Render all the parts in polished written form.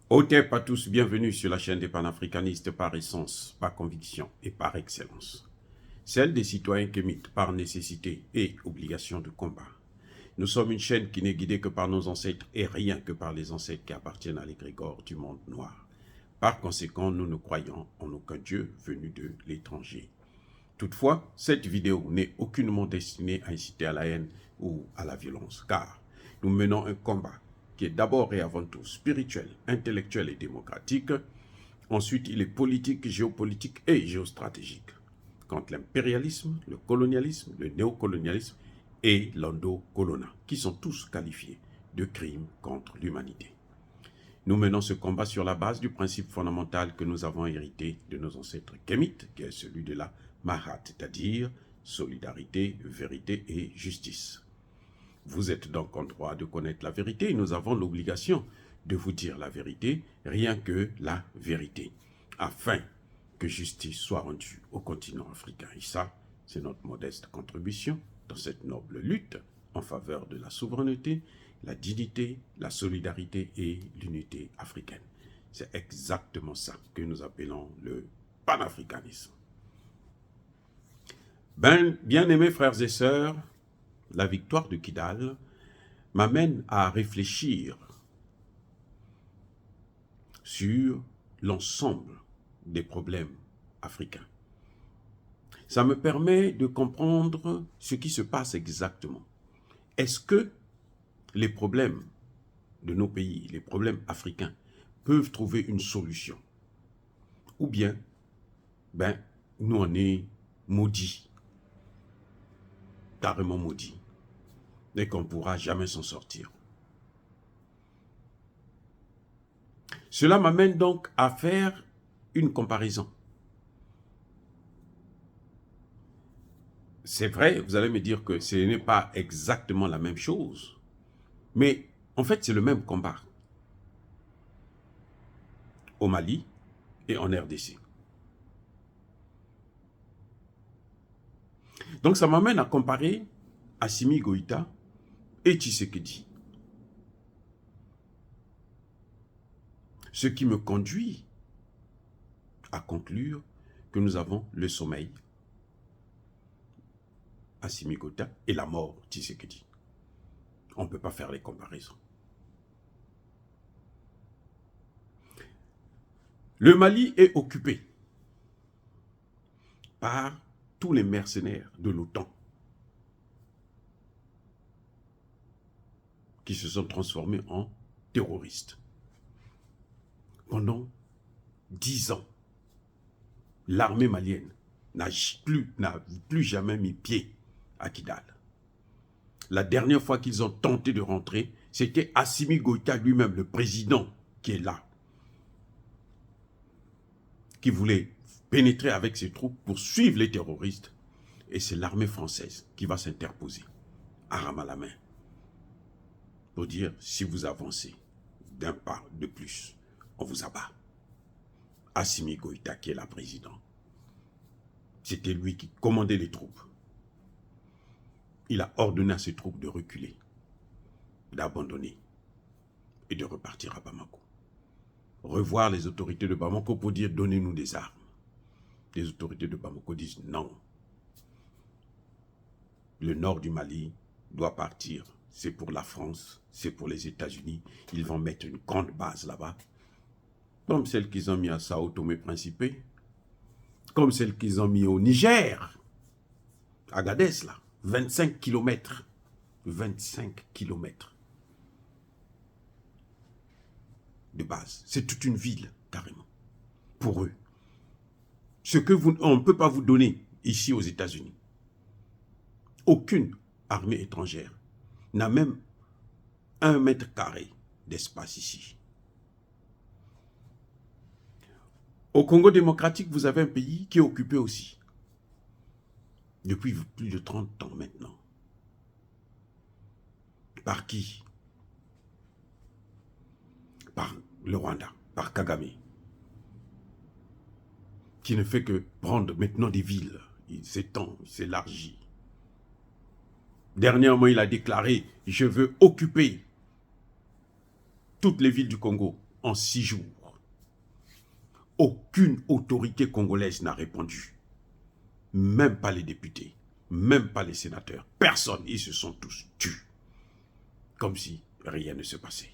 Otep à tous, bienvenue sur la chaîne des panafricanistes par essence, par conviction et par excellence. Celle des citoyens kémites par nécessité et obligation de combat. Nous sommes une chaîne qui n'est guidée que par nos ancêtres et rien que par les ancêtres qui appartiennent à l'égrégore du monde noir. Par conséquent, nous ne croyons en aucun Dieu venu de l'étranger. Toutefois, cette vidéo n'est aucunement destinée à inciter à la haine ou à la violence, car nous menons un combat qui est d'abord et avant tout spirituel, intellectuel et démocratique. Ensuite, il est politique, géopolitique et géostratégique. Contre l'impérialisme, le colonialisme, le néocolonialisme et l'endocolona, qui sont tous qualifiés de crimes contre l'humanité. Nous menons ce combat sur la base du principe fondamental que nous avons hérité de nos ancêtres kémites, qui est celui de la Mahat, c'est-à-dire solidarité, vérité et justice. Vous êtes donc en droit de connaître la vérité et nous avons l'obligation de vous dire la vérité, rien que la vérité, afin que justice soit rendue au continent africain. Et ça, c'est notre modeste contribution dans cette noble lutte en faveur de la souveraineté, la dignité, la solidarité et l'unité africaine. C'est exactement ça que nous appelons le panafricanisme. Bien-aimés frères et sœurs, la victoire de Kidal m'amène à réfléchir sur l'ensemble des problèmes africains. Ça me permet de comprendre ce qui se passe exactement. Est-ce que les problèmes de nos pays, les problèmes africains, peuvent trouver une solution? Ou bien, nous on est maudits, carrément maudits, et qu'on ne pourra jamais s'en sortir. Cela m'amène donc à faire une comparaison. C'est vrai, vous allez me dire que ce n'est pas exactement la même chose, mais en fait c'est le même combat au Mali et en RDC. Donc ça m'amène à comparer Assimi Goïta et Tshisekedi. Ce qui me conduit à conclure que nous avons le sommeil, Assimi Goïta, et la mort, Tshisekedi. On ne peut pas faire les comparaisons. Le Mali est occupé par tous les mercenaires de l'OTAN qui se sont transformés en terroristes. Pendant 10 ans, l'armée malienne n'a plus jamais mis pied à Kidal. La dernière fois qu'ils ont tenté de rentrer, c'était Assimi Goïta lui-même, le président, qui est là, qui voulait pénétrer avec ses troupes pour suivre les terroristes. Et c'est l'armée française qui va s'interposer, arme à la main, pour dire, si vous avancez d'un pas de plus, on vous abat. Assimi Goïta, qui est la présidente, c'était lui qui commandait les troupes. Il a ordonné à ses troupes de reculer, d'abandonner et de repartir à Bamako. Revoir les autorités de Bamako pour dire, donnez-nous des armes. Les autorités de Bamako disent non. Le nord du Mali doit partir. C'est pour la France, c'est pour les États-Unis. Ils vont mettre une grande base là-bas, comme celle qu'ils ont mis à Sao Tomé-Principe, comme celle qu'ils ont mis au Niger, à Agadez, là, 25 km. 25 km de base. C'est toute une ville, carrément, pour eux. Ce que on ne peut pas vous donner ici aux États-Unis. Aucune armée étrangère n'a même 1 mètre carré d'espace ici. Au Congo démocratique, vous avez un pays qui est occupé aussi, depuis plus de 30 ans maintenant. Par qui? Par le Rwanda, par Kagame, qui ne fait que prendre maintenant des villes. Il s'étend, il s'élargit. Dernièrement, il a déclaré, je veux occuper toutes les villes du Congo en 6 jours. Aucune autorité congolaise n'a répondu. Même pas les députés, même pas les sénateurs. Personne, ils se sont tous tus. Comme si rien ne se passait.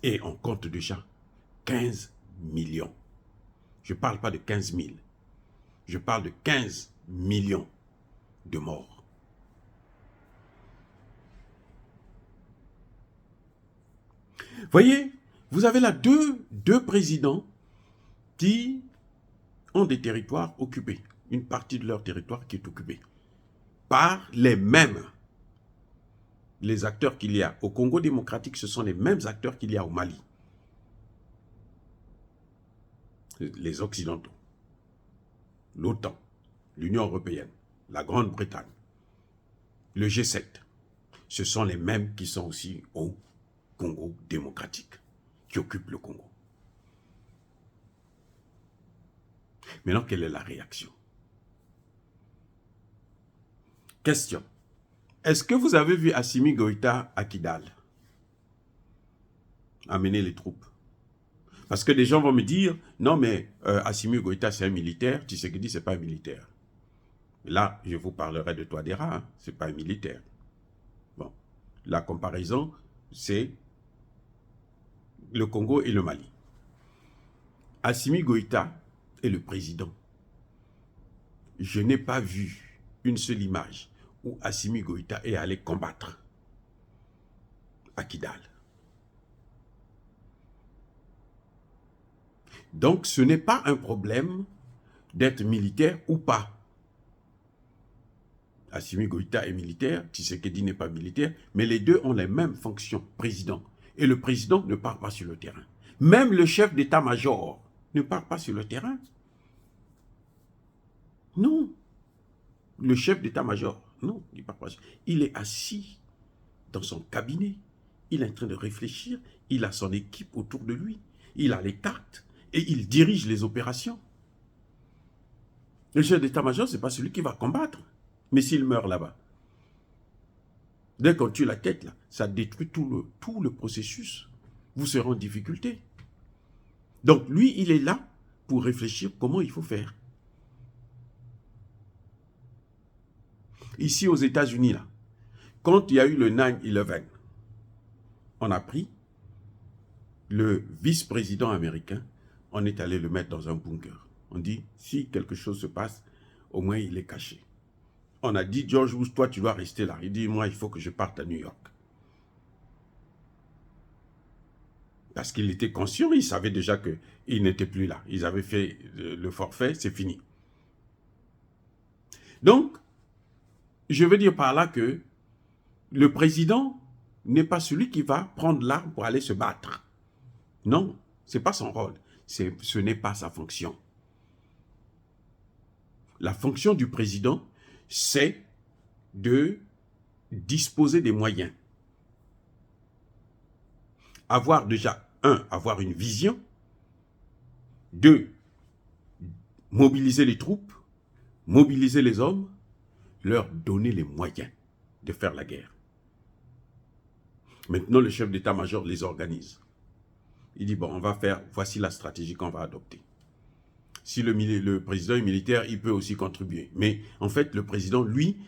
Et on compte déjà 15 millions. Je ne parle pas de 15 000. Je parle de 15 millions de morts. Voyez, vous avez là deux présidents qui ont des territoires occupés. Une partie de leur territoire qui est occupée par les mêmes. Les acteurs qu'il y a au Congo démocratique, ce sont les mêmes acteurs qu'il y a au Mali. Les Occidentaux, l'OTAN, l'Union européenne, la Grande-Bretagne, le G7, ce sont les mêmes qui sont aussi au Congo démocratique, qui occupent le Congo. Maintenant, quelle est la réaction? Question. Est-ce que vous avez vu Assimi Goïta à Kidal amener les troupes? Parce que des gens vont me dire, non mais Assimi Goïta c'est un militaire, Tshisekedi c'est pas un militaire. Là, je vous parlerai de Touadéra, hein, c'est pas un militaire. Bon, la comparaison, c'est le Congo et le Mali. Assimi Goïta est le président. Je n'ai pas vu une seule image où Assimi Goïta est allé combattre à Kidal. Donc, ce n'est pas un problème d'être militaire ou pas. Assimi Goïta est militaire, Tshisekedi n'est pas militaire, mais les deux ont les mêmes fonctions, président. Et le président ne part pas sur le terrain. Même le chef d'état-major ne part pas sur le terrain. Non. Le chef d'état-major, non, il ne part pas. Il est assis dans son cabinet. Il est en train de réfléchir. Il a son équipe autour de lui. Il a les cartes. Et il dirige les opérations. Le chef d'état-major, ce n'est pas celui qui va combattre. Mais s'il meurt là-bas, dès qu'on tue la tête, là, ça détruit tout le processus. Vous serez en difficulté. Donc lui, il est là pour réfléchir comment il faut faire. Ici aux États-Unis, là, quand il y a eu le 9/11, on a pris le vice-président américain, on est allé le mettre dans un bunker. On dit, si quelque chose se passe, au moins il est caché. On a dit, George Bush, toi tu dois rester là. Il dit, moi il faut que je parte à New York. Parce qu'il était conscient, il savait déjà qu'il n'était plus là. Ils avaient fait le forfait, c'est fini. Donc, je veux dire par là que le président n'est pas celui qui va prendre l'arme pour aller se battre. Non, ce n'est pas son rôle. Ce n'est pas sa fonction. La fonction du président, c'est de disposer des moyens. Avoir déjà, avoir une vision. 2, mobiliser les troupes, mobiliser les hommes, leur donner les moyens de faire la guerre. Maintenant, le chef d'état-major les organise. Il dit, bon, on va faire, voici la stratégie qu'on va adopter. Si le président est militaire, il peut aussi contribuer. Mais en fait, le président, lui,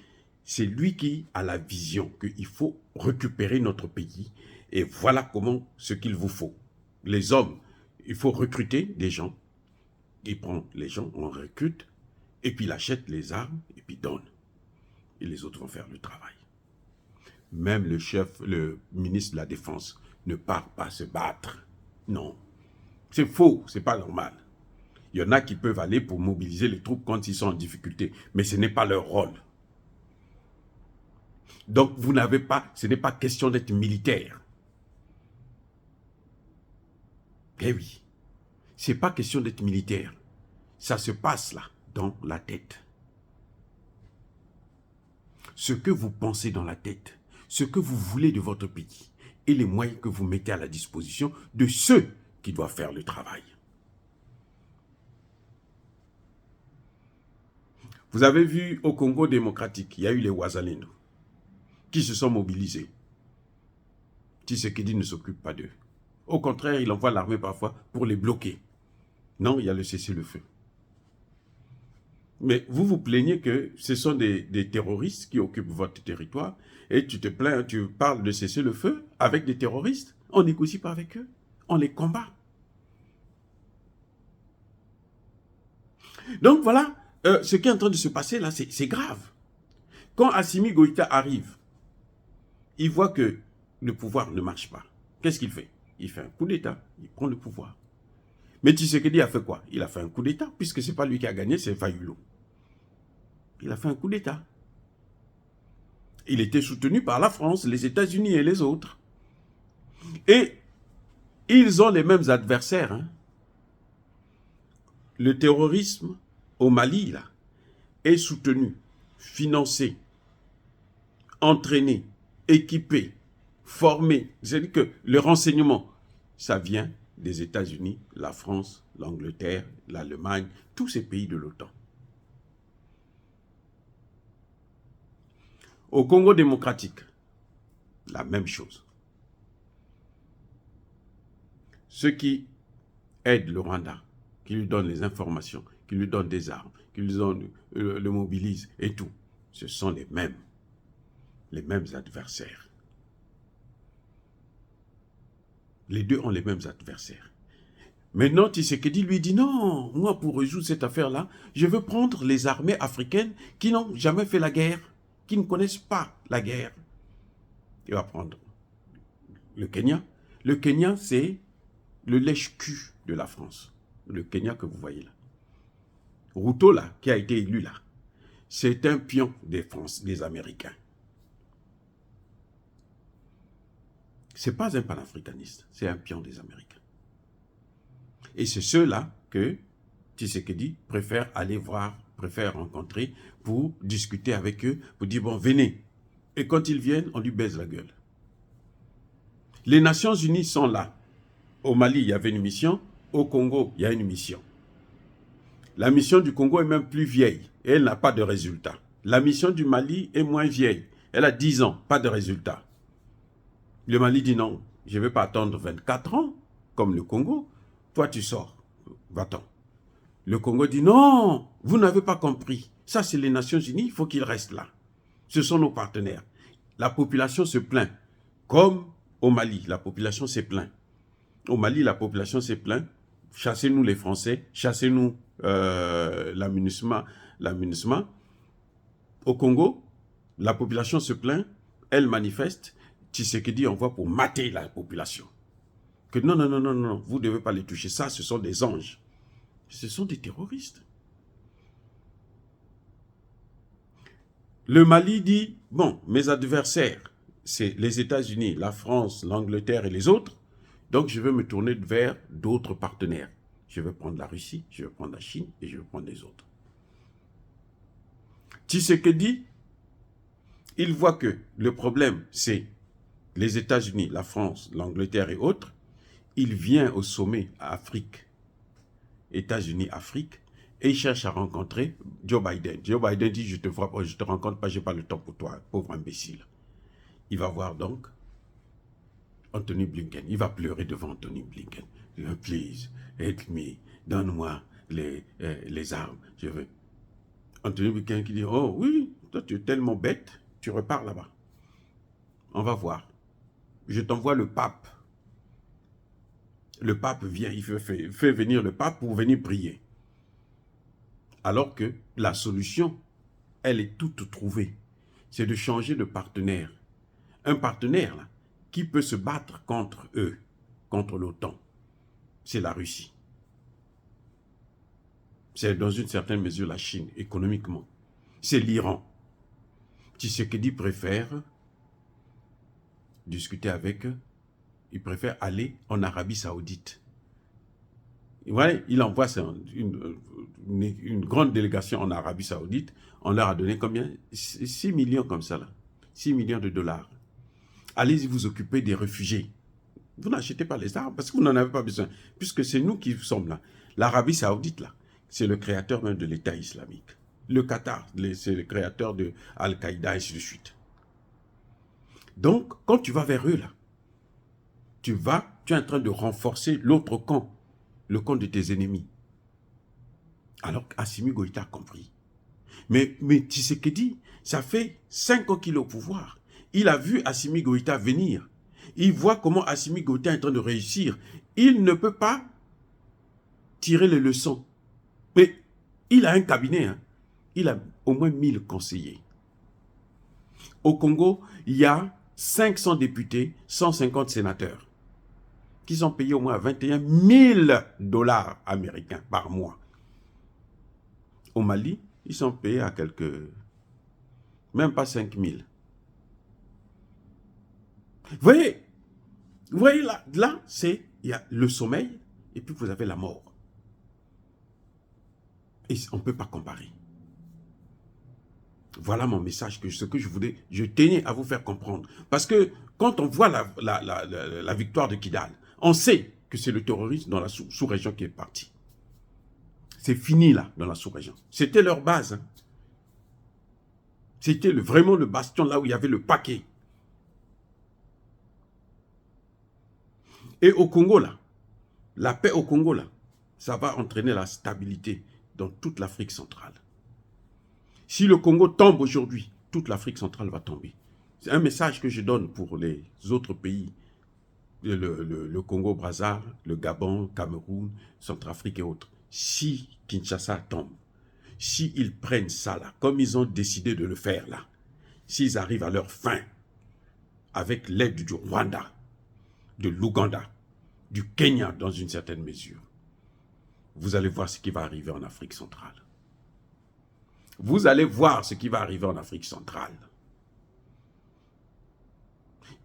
c'est lui qui a la vision qu'il faut récupérer notre pays. Et voilà comment, ce qu'il vous faut. Les hommes, il faut recruter des gens. Il prend les gens, on recrute, et puis il achète les armes, et puis donne. Et les autres vont faire le travail. Même le ministre de la Défense ne part pas se battre. Non, c'est faux, c'est pas normal. Il y en a qui peuvent aller pour mobiliser les troupes quand ils sont en difficulté, mais ce n'est pas leur rôle. Donc vous n'avez pas, ce n'est pas question d'être militaire. Eh oui, c'est pas question d'être militaire. Ça se passe là, dans la tête. Ce que vous pensez dans la tête, ce que vous voulez de votre pays et les moyens que vous mettez à la disposition de ceux qui doivent faire le travail. Vous avez vu au Congo démocratique, il y a eu les Wazalendo qui se sont mobilisés. Tshisekedi ne s'occupe pas d'eux. Au contraire, il envoie l'armée parfois pour les bloquer. Non, il y a le cessez-le-feu. Mais vous vous plaignez que ce sont des terroristes qui occupent votre territoire et tu te plains, tu parles de cessez-le-feu avec des terroristes. On négocie pas avec eux, on les combat. Donc voilà, ce qui est en train de se passer là, c'est grave. Quand Assimi Goïta arrive, il voit que le pouvoir ne marche pas. Qu'est-ce qu'il fait? Il fait un coup d'État, il prend le pouvoir. Mais Tshisekedi a fait quoi? Il a fait un coup d'État, puisque ce n'est pas lui qui a gagné, c'est Fayulu. Il a fait un coup d'État. Il était soutenu par la France, les États-Unis et les autres. Et ils ont les mêmes adversaires. Hein. Le terrorisme au Mali, là, est soutenu, financé, entraîné, équipé, formé. C'est-à-dire que le renseignement, ça vient des États-Unis, la France, l'Angleterre, l'Allemagne, tous ces pays de l'OTAN. Au Congo démocratique, la même chose. Ceux qui aident le Rwanda, qui lui donnent les informations, qui lui donnent des armes, qui le mobilisent et tout, ce sont les mêmes adversaires. Les deux ont les mêmes adversaires. Maintenant, Tshisekedi lui dit non, moi pour résoudre cette affaire-là, je veux prendre les armées africaines qui n'ont jamais fait la guerre, qui ne connaissent pas la guerre. Il va prendre le Kenya. Le Kenya, c'est le lèche-cul de la France. Le Kenya que vous voyez là. Ruto, là, qui a été élu là, c'est un pion des Américains. Ce n'est pas un panafricaniste, c'est un pion des Américains. Et c'est ceux-là que Tshisekedi préfère aller voir, préfère rencontrer pour discuter avec eux, pour dire, bon, venez. Et quand ils viennent, on lui baise la gueule. Les Nations Unies sont là. Au Mali, il y avait une mission. Au Congo, il y a une mission. La mission du Congo est même plus vieille et elle n'a pas de résultat. La mission du Mali est moins vieille. Elle a 10 ans, pas de résultat. Le Mali dit non, je ne vais pas attendre 24 ans, comme le Congo. Toi, tu sors, va-t'en. Le Congo dit non, vous n'avez pas compris. Ça, c'est les Nations Unies, il faut qu'ils restent là. Ce sont nos partenaires. La population se plaint. Comme au Mali, la population s'est plaint. Au Mali, la population s'est plaint. Chassez-nous les Français, chassez-nous l'amunissement. Au Congo, la population se plaint, elle manifeste. Tshisekedi envoie pour mater la population. Que non, non, non, non, non, vous ne devez pas les toucher. Ça, ce sont des anges. Ce sont des terroristes. Le Mali dit, bon, mes adversaires, c'est les États-Unis, la France, l'Angleterre et les autres. Donc, je vais me tourner vers d'autres partenaires. Je vais prendre la Russie, je vais prendre la Chine et je vais prendre les autres. Tshisekedi, il voit que le problème, c'est les États-Unis, la France, l'Angleterre et autres. Il vient au sommet à Afrique, États-Unis, Afrique, et il cherche à rencontrer Joe Biden. Joe Biden dit, je te rencontre pas, je n'ai pas le temps pour toi, pauvre imbécile. Il va voir donc Anthony Blinken. Il va pleurer devant Anthony Blinken. Please, help me, donne-moi les armes, je veux. Anthony Blinken qui dit, oh oui, toi tu es tellement bête, tu repars là-bas. On va voir. Je t'envoie le pape. Le pape vient, il fait venir le pape pour venir prier. Alors que la solution, elle est toute trouvée. C'est de changer de partenaire. Un partenaire là, qui peut se battre contre eux, contre l'OTAN, c'est la Russie. C'est dans une certaine mesure la Chine, économiquement. C'est l'Iran. Tshisekedi préfère discuter avec eux. Il préfère aller en Arabie Saoudite. Voilà, il envoie une grande délégation en Arabie Saoudite. On leur a donné combien? 6 millions comme ça, là. 6 millions de dollars. Allez-y vous occuper des réfugiés. Vous n'achetez pas les armes parce que vous n'en avez pas besoin. Puisque c'est nous qui sommes là. L'Arabie Saoudite, là, c'est le créateur même de l'État islamique. Le Qatar, c'est le créateur de Al-Qaïda et ainsi de suite. Donc, quand tu vas vers eux, là, tu es en train de renforcer l'autre camp, le camp de tes ennemis. Alors qu'Assimi Goïta a compris. Mais Tshisekedi, ça fait 5 ans qu'il est au pouvoir. Il a vu Assimi Goïta venir. Il voit comment Assimi Goïta est en train de réussir. Il ne peut pas tirer les leçons. Mais il a un cabinet. Hein. Il a au moins 1000 conseillers. Au Congo, il y a 500 députés, 150 sénateurs qui sont payés au moins 21 000 $ américains par mois. Au Mali, ils sont payés à même pas 5 000. Vous voyez là il y a le sommeil et puis vous avez la mort. Et on ne peut pas comparer. Voilà mon message, ce que je tenais à vous faire comprendre. Parce que quand on voit la victoire de Kidal, on sait que c'est le terrorisme dans la sous-région qui est parti. C'est fini là, dans la sous-région. C'était leur base. Hein. C'était vraiment le bastion là où il y avait le paquet. Et au Congo là, la paix au Congo là, ça va entraîner la stabilité dans toute l'Afrique centrale. Si le Congo tombe aujourd'hui, toute l'Afrique centrale va tomber. C'est un message que je donne pour les autres pays. Le Congo-Brazza, le Gabon, Cameroun, Centrafrique et autres. Si Kinshasa tombe, s'ils prennent ça là, comme ils ont décidé de le faire là, s'ils arrivent à leur fin, avec l'aide du Rwanda, de l'Ouganda, du Kenya dans une certaine mesure, vous allez voir ce qui va arriver en Afrique centrale. Vous allez voir ce qui va arriver en Afrique centrale.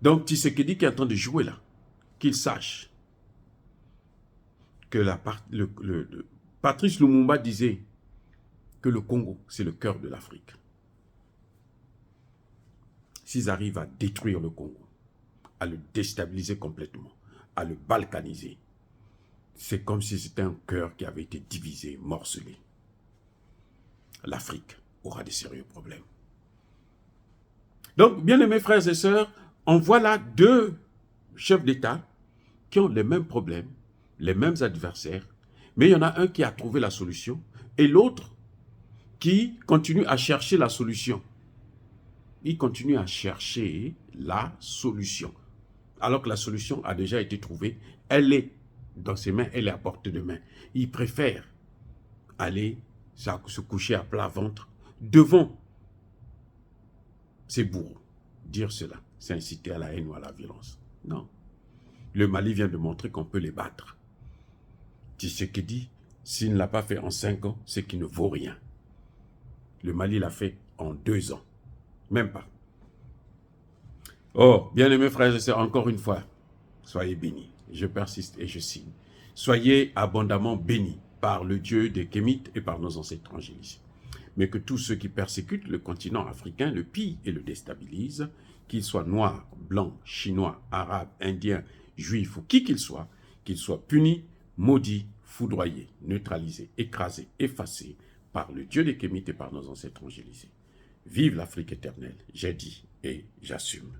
Donc, Tshisekedi qui est en train de jouer là, qu'il sache que Patrice Lumumba disait que le Congo, c'est le cœur de l'Afrique. S'ils arrivent à détruire le Congo, à le déstabiliser complètement, à le balkaniser, c'est comme si c'était un cœur qui avait été divisé, morcelé. L'Afrique aura des sérieux problèmes. Donc, bien aimés frères et sœurs, on voit là 2 chefs d'État qui ont les mêmes problèmes, les mêmes adversaires, mais il y en a un qui a trouvé la solution et l'autre qui continue à chercher la solution. Il continue à chercher la solution. Alors que la solution a déjà été trouvée, elle est dans ses mains, elle est à portée de main. Il préfère aller se coucher à plat ventre devant ses bourreaux. Dire cela, c'est inciter à la haine ou à la violence. Non. Le Mali vient de montrer qu'on peut les battre. Tshisekedi, s'il ne l'a pas fait en 5 ans, c'est qu'il ne vaut rien. Le Mali l'a fait en 2 ans. Même pas. Oh, bien-aimés frères et sœurs, encore une fois, soyez bénis. Je persiste et je signe. Soyez abondamment bénis par le Dieu des Kémites et par nos ancêtres angélisés. Mais que tous ceux qui persécutent le continent africain le pillent et le déstabilisent, qu'ils soient noirs, blancs, chinois, arabes, indiens, juifs ou qui qu'ils soient punis, maudits, foudroyés, neutralisés, écrasés, effacés par le Dieu des Kémites et par nos ancêtres angélisés. Vive l'Afrique éternelle, j'ai dit et j'assume.